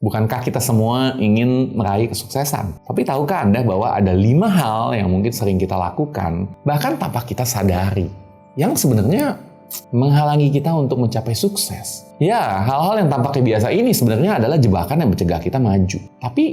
Bukankah kita semua ingin meraih kesuksesan? Tapi tahukah Anda bahwa ada 5 hal yang mungkin sering kita lakukan, bahkan tanpa kita sadari, yang sebenarnya menghalangi kita untuk mencapai sukses? Ya, hal-hal yang tampaknya biasa ini sebenarnya adalah jebakan yang mencegah kita maju. Tapi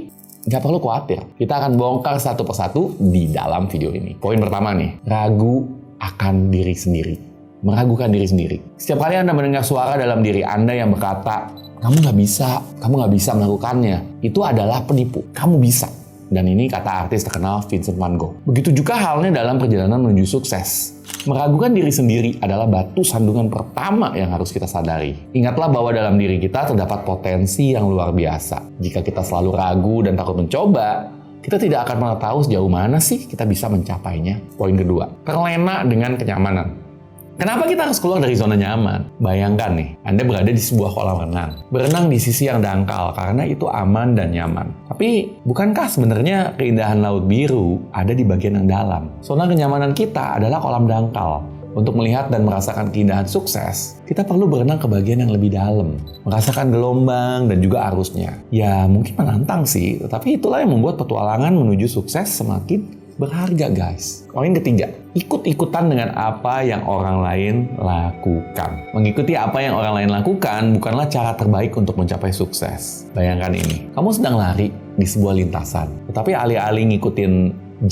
nggak perlu khawatir, kita akan bongkar satu persatu di dalam video ini. Poin pertama nih, ragu akan diri sendiri. Meragukan diri sendiri. Setiap kali Anda mendengar suara dalam diri Anda yang berkata, kamu nggak bisa melakukannya, itu adalah penipu. Kamu bisa. Dan ini kata artis terkenal Vincent van Gogh. Begitu juga halnya dalam perjalanan menuju sukses. Meragukan diri sendiri adalah batu sandungan pertama yang harus kita sadari. Ingatlah bahwa dalam diri kita terdapat potensi yang luar biasa. Jika kita selalu ragu dan takut mencoba, kita tidak akan pernah tahu sejauh mana sih kita bisa mencapainya. Poin kedua, terlena dengan kenyamanan. Kenapa kita harus keluar dari zona nyaman? Bayangkan nih, Anda berada di sebuah kolam renang. Berenang di sisi yang dangkal karena itu aman dan nyaman. Tapi, bukankah sebenarnya keindahan laut biru ada di bagian yang dalam? Zona kenyamanan kita adalah kolam dangkal. Untuk melihat dan merasakan keindahan sukses, kita perlu berenang ke bagian yang lebih dalam. Merasakan gelombang dan juga arusnya. Ya, mungkin menantang sih, tetapi itulah yang membuat petualangan menuju sukses semakin berharga, guys. Poin ketiga, ikut-ikutan dengan apa yang orang lain lakukan. Mengikuti apa yang orang lain lakukan bukanlah cara terbaik untuk mencapai sukses. Bayangkan ini, kamu sedang lari di sebuah lintasan, tetapi alih-alih ngikutin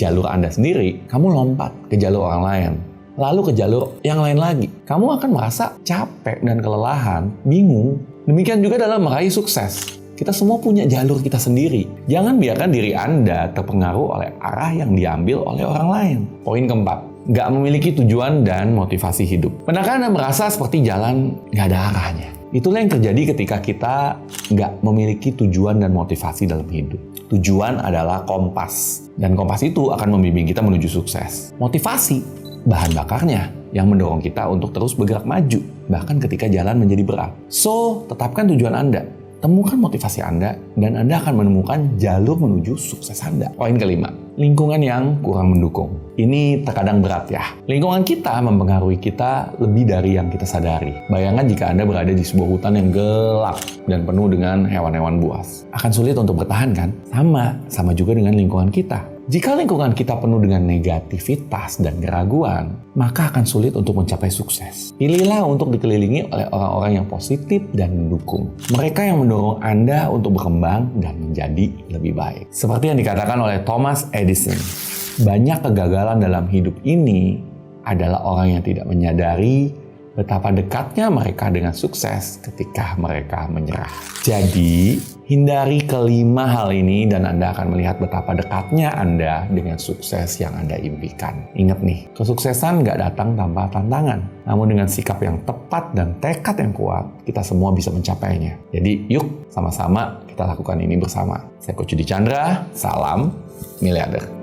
jalur Anda sendiri, kamu lompat ke jalur orang lain. Lalu ke jalur yang lain lagi. Kamu akan merasa capek dan kelelahan, bingung. Demikian juga dalam meraih sukses. Kita semua punya jalur kita sendiri. Jangan biarkan diri Anda terpengaruh oleh arah yang diambil oleh orang lain. Poin keempat, nggak memiliki tujuan dan motivasi hidup. Pernahkah Anda merasa seperti jalan nggak ada arahnya? Itulah yang terjadi ketika kita nggak memiliki tujuan dan motivasi dalam hidup. Tujuan adalah kompas. Dan kompas itu akan membimbing kita menuju sukses. Motivasi, bahan bakarnya yang mendorong kita untuk terus bergerak maju, bahkan ketika jalan menjadi berat. So, tetapkan tujuan Anda. Temukan motivasi Anda, dan Anda akan menemukan jalur menuju sukses Anda. Poin kelima, lingkungan yang kurang mendukung. Ini terkadang berat ya. Lingkungan kita mempengaruhi kita lebih dari yang kita sadari. Bayangkan jika Anda berada di sebuah hutan yang gelap dan penuh dengan hewan-hewan buas. Akan sulit untuk bertahan kan? Sama juga dengan lingkungan kita. Jika lingkungan kita penuh dengan negativitas dan keraguan, maka akan sulit untuk mencapai sukses. Pilihlah untuk dikelilingi oleh orang-orang yang positif dan mendukung. Mereka yang mendorong Anda untuk berkembang dan menjadi lebih baik. Seperti yang dikatakan oleh Thomas Edison, banyak kegagalan dalam hidup ini adalah orang yang tidak menyadari betapa dekatnya mereka dengan sukses ketika mereka menyerah. Jadi, hindari kelima hal ini dan Anda akan melihat betapa dekatnya Anda dengan sukses yang Anda impikan. Ingat nih, kesuksesan nggak datang tanpa tantangan. Namun dengan sikap yang tepat dan tekad yang kuat, kita semua bisa mencapainya. Jadi, yuk sama-sama kita lakukan ini bersama. Saya Coach Yudi Chandra, salam miliarder.